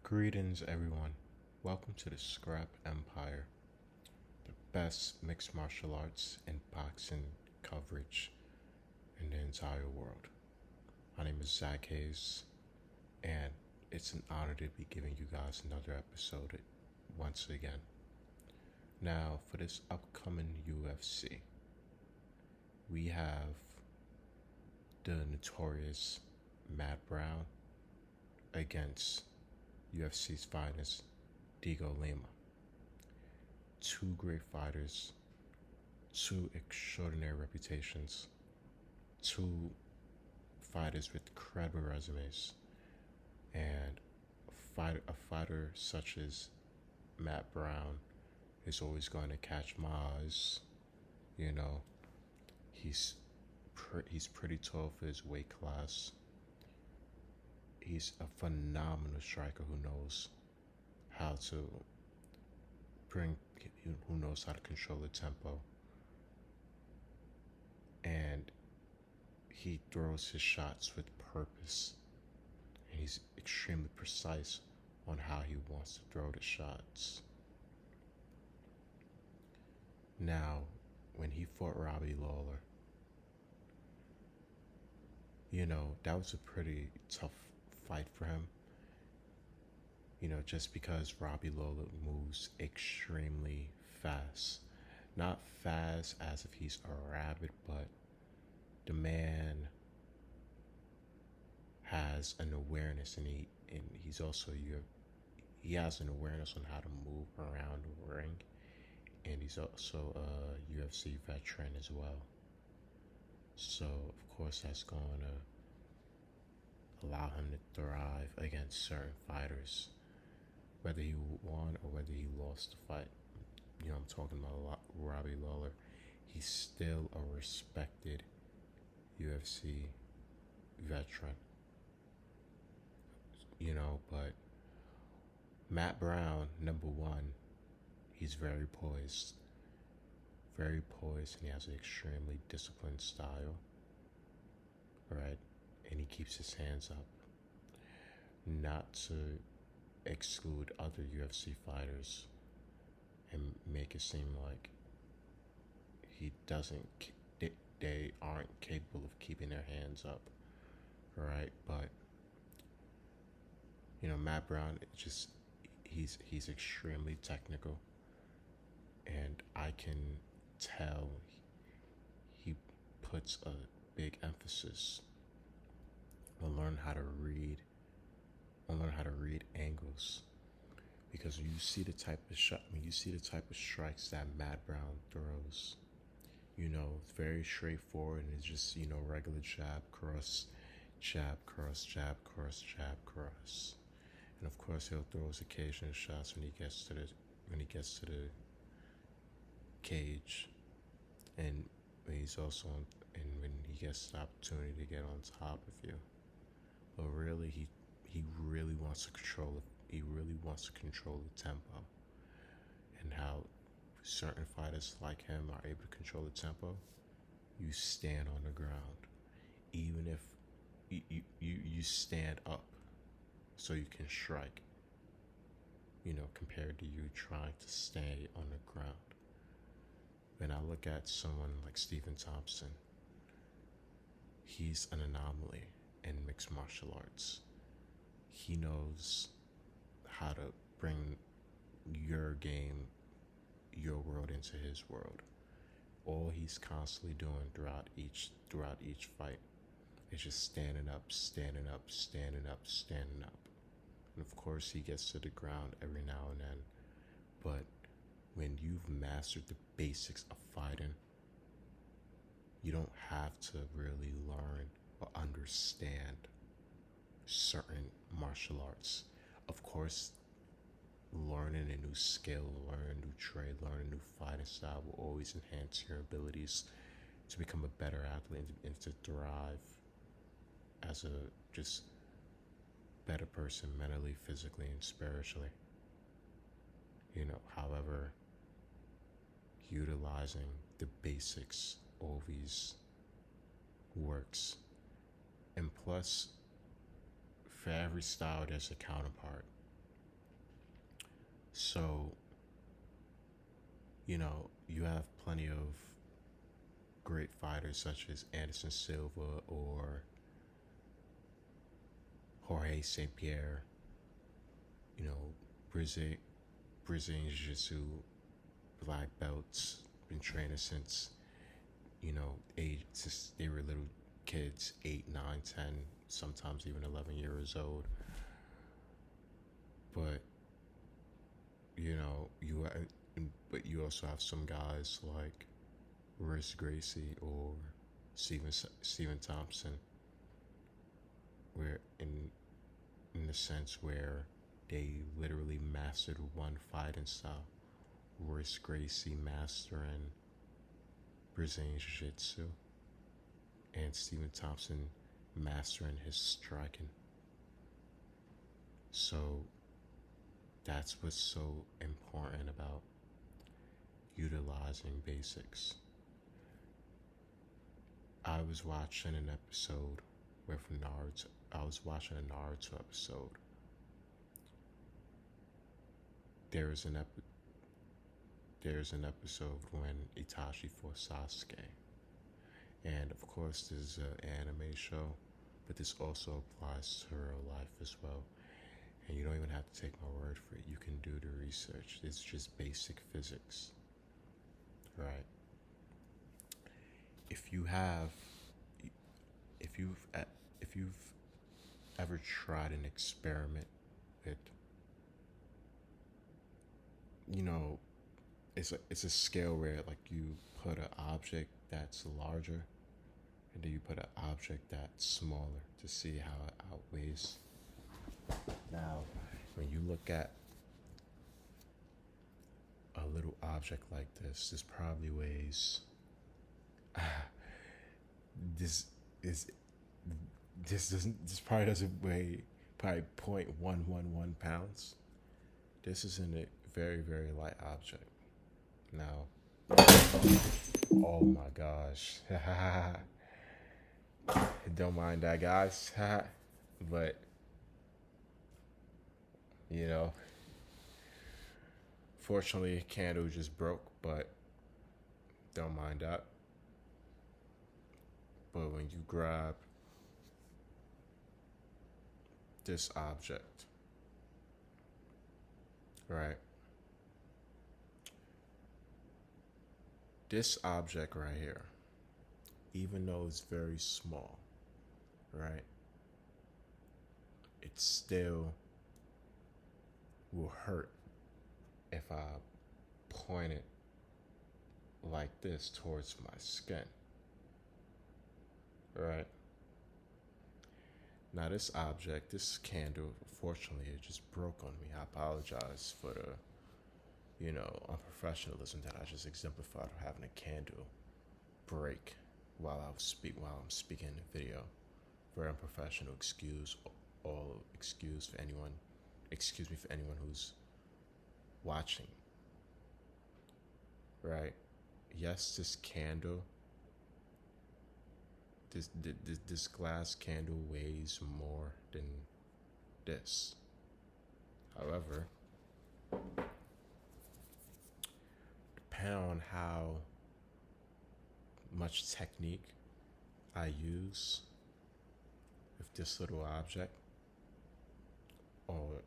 Greetings, everyone. Welcome to the Scrap Empire, the best mixed martial arts and boxing coverage in the entire world. My name is Zach Hayes, and it's an honor to be giving you guys another episode once again. Now, for this upcoming UFC, we have the notorious Matt Brown against UFC's finest, Dheigo Lima. Two great fighters, two extraordinary reputations, two fighters with credible resumes, and a fighter such as Matt Brown is always going to catch my eyes. You know, he's pretty tall for his weight class. He's a phenomenal striker who knows how to control the tempo, and he throws his shots with purpose, and he's extremely precise on how he wants to throw the shots. Now, when he fought Robbie Lawler, that was a pretty tough fight for him. Just because Robbie Lawler moves extremely fast. Not fast as if he's a rabbit, but the man has an awareness, and he has an awareness on how to move around the ring, and he's also a UFC veteran as well. So of course that's going to allow him to thrive against certain fighters, whether he won or whether he lost the fight. I'm talking about Robbie Lawler. He's still a respected UFC veteran. But Matt Brown, number one, he's very poised, and he has an extremely disciplined style, right? And he keeps his hands up. Not to exclude other UFC fighters and make it seem like they aren't capable of keeping their hands up, right? But Matt Brown, he's extremely technical, and I can tell he puts a big emphasis on learning how to read angles, because when you see the type of strikes that Matt Brown throws, it's very straightforward, and it's just regular jab, cross, jab, cross, jab, cross, jab, cross. And of course he'll throw his occasional shots when he gets to the cage, and when he gets the opportunity to get on top of you. But really, he really wants to control it. He really wants to control the tempo, and how certain fighters like him are able to control the tempo. You stand on the ground, even if you stand up, so you can strike. Compared to you trying to stay on the ground. When I look at someone like Stephen Thompson, he's an anomaly in mixed martial arts. He knows how to bring your game, your world into his world. All he's constantly doing throughout each fight is just standing up, standing up, standing up, standing up. And of course he gets to the ground every now and then. But when you've mastered the basics of fighting, you don't have to really learn or understand certain martial arts. Of course, learning a new skill, learning a new trade, learning a new fighting style will always enhance your abilities to become a better athlete and to thrive as a just better person mentally, physically, and spiritually. However, utilizing the basics always works. And plus, for every style there's a counterpart. So, you have plenty of great fighters such as Anderson Silva or Jorge St. Pierre, you know, Brazil, Brazilian Jiu Jitsu black belts, been training since, age, since they were little kids, 8, 9, 10, sometimes even 11 years old. But, you know, you but you also have some guys like Royce Gracie or Stephen Thompson, where in the sense where they literally mastered one fighting style. Royce Gracie mastering Brazilian Jiu Jitsu, and Stephen Thompson mastering his striking. So that's what's so important about utilizing basics. I was watching an episode with Naruto. I was watching a Naruto episode. There's an episode when Itachi fought Sasuke, and of course this is an anime show, but this also applies to real life as well. And you don't even have to take my word for it. You can do the research. It's just basic physics, right? If you've ever tried an experiment with, it's a scale where like you put an object that's larger and then you put an object that's smaller to see how it outweighs. Now, when you look at a little object like this probably weighs this probably doesn't weigh probably 0.111 pounds. This is a very, very light object. Now, oh my gosh. Don't mind that, guys. But, fortunately, candle just broke, but don't mind that. But when you grab this object, right? This object right here, even though it's very small, right? It still will hurt if I point it like this towards my skin, right? Now this object, this candle, fortunately it just broke on me. I apologize for the, unprofessionalism that I just exemplified of having a candle break while I'm speaking in the video. Very unprofessional. Excuse me for anyone who's watching. Right? Yes, this candle, this glass candle weighs more than this. However, depending on how much technique I use with this little object, or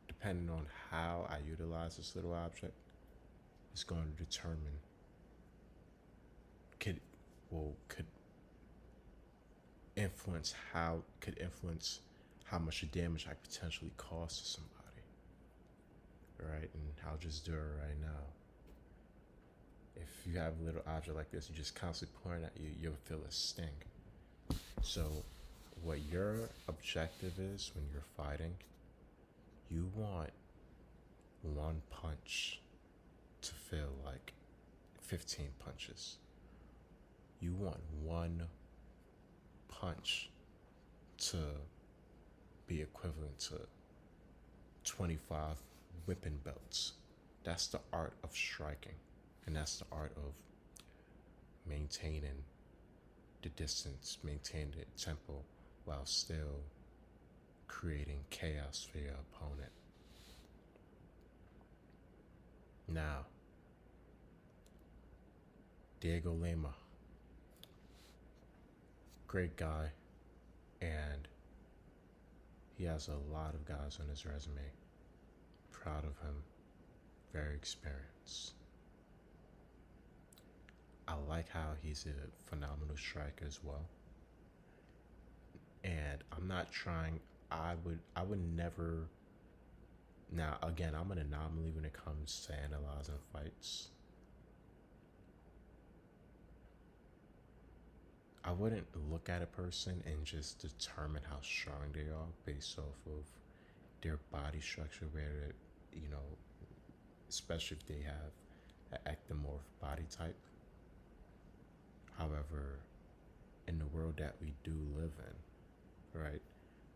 depending on how I utilize this little object, is going to determine could influence how much damage I could potentially cause to somebody. Right? And I'll just do it right now. If you have a little object like this, you just constantly point at you, you'll feel a sting. So what your objective is when you're fighting, you want one punch to feel like 15 punches. You want one punch to be equivalent to 25 whipping belts. That's the art of striking, and that's the art of maintaining the distance, maintaining the tempo while still creating chaos for your opponent. Now, Dheigo Lima, great guy, and he has a lot of guys on his resume. Proud of him, very experienced. I like how he's a phenomenal striker as well. And I'm not trying. I would never. Now again, I'm an anomaly when it comes to analyzing fights. I wouldn't look at a person and just determine how strong they are based off of their body structure, where you know, especially if they have an ectomorph body type. However, in the world that we do live in, right,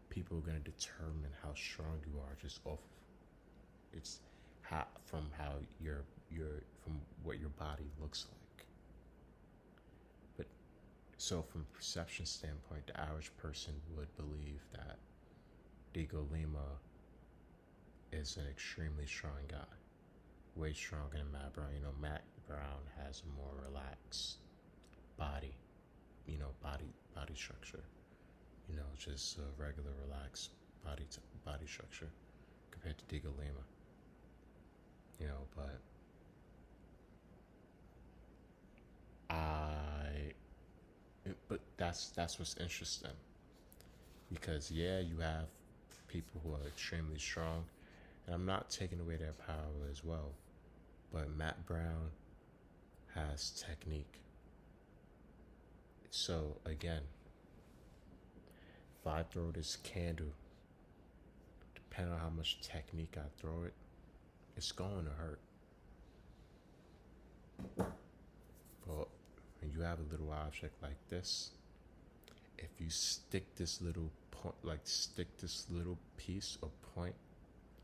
people are gonna determine how strong you are just off of it's how your from what your body looks like. But so from a perception standpoint, the average person would believe that Dhiego Lima is an extremely strong guy, way stronger than Matt Brown. You know, Matt Brown has a more relaxed body, body structure. You know, just a regular relaxed body structure compared to Dhiego Lima. You know, but that's what's interesting, because yeah, you have people who are extremely strong, and I'm not taking away their power as well, but Matt Brown has technique. So again, if I throw this candle, depending on how much technique I throw it, it's going to hurt. But when you have a little object like this, if you stick this little point, like stick this little piece or point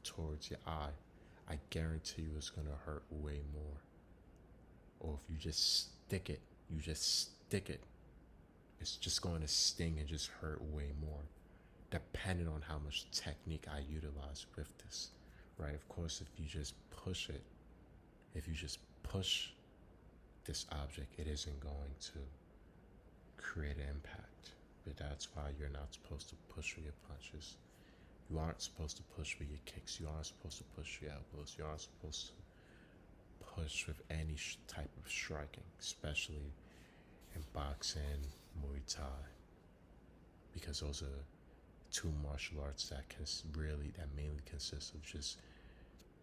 towards your eye, I guarantee you it's gonna hurt way more. Or if you just stick it, it's just going to sting and just hurt way more, depending on how much technique I utilize with this, right? Of course, if you just push this object, it isn't going to create an impact. But that's why you're not supposed to push with your punches. You aren't supposed to push with your kicks. You aren't supposed to push your elbows. You aren't supposed to push with any type of striking, especially in boxing, Muay Thai, because those are two martial arts that mainly consist of just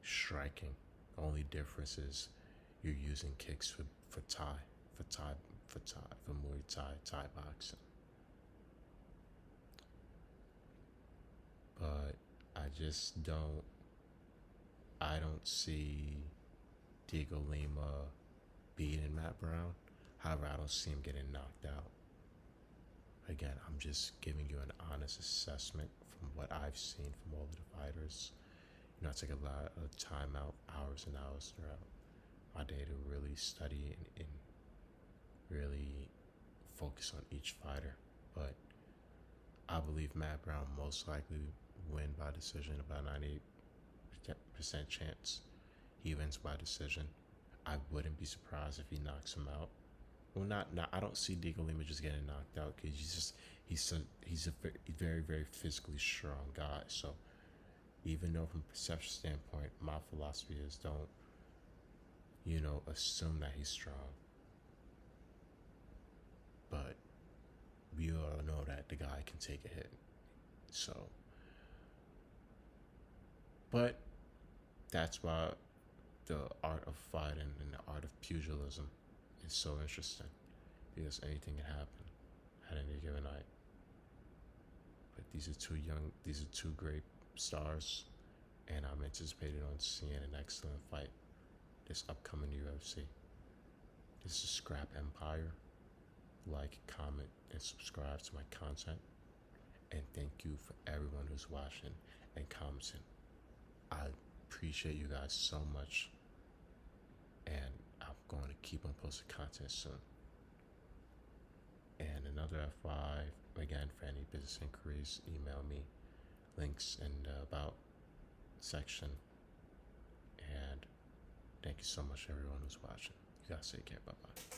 striking. The only difference is you're using kicks for Muay Thai boxing. But I don't see Dhiego Lima beating Matt Brown. However, I don't see him getting knocked out. Again, I'm just giving you an honest assessment from what I've seen from all of the fighters. You know, I take a lot of time out, hours and hours throughout my day to really study and really focus on each fighter. But I believe Matt Brown most likely win by decision, about 98% chance he wins by decision. I wouldn't be surprised if he knocks him out. Well, not I don't see Dhiego Lima just getting knocked out, because he's a very, very physically strong guy. So even though from a perception standpoint, my philosophy is don't assume that he's strong. But we all know that the guy can take a hit. So, but that's why the art of fighting and the art of pugilism is so interesting, because anything can happen at any given night. But these are two great stars, and I'm anticipating on seeing an excellent fight this upcoming UFC. This is Scrap Empire. Like, comment, and subscribe to my content. And thank you for everyone who's watching and commenting. I appreciate you guys so much, and I'm going to keep on posting content soon. And another FYI, again, for any business inquiries, email me, links in the about section. And Thank you so much, everyone who's watching. You guys take care. Bye bye.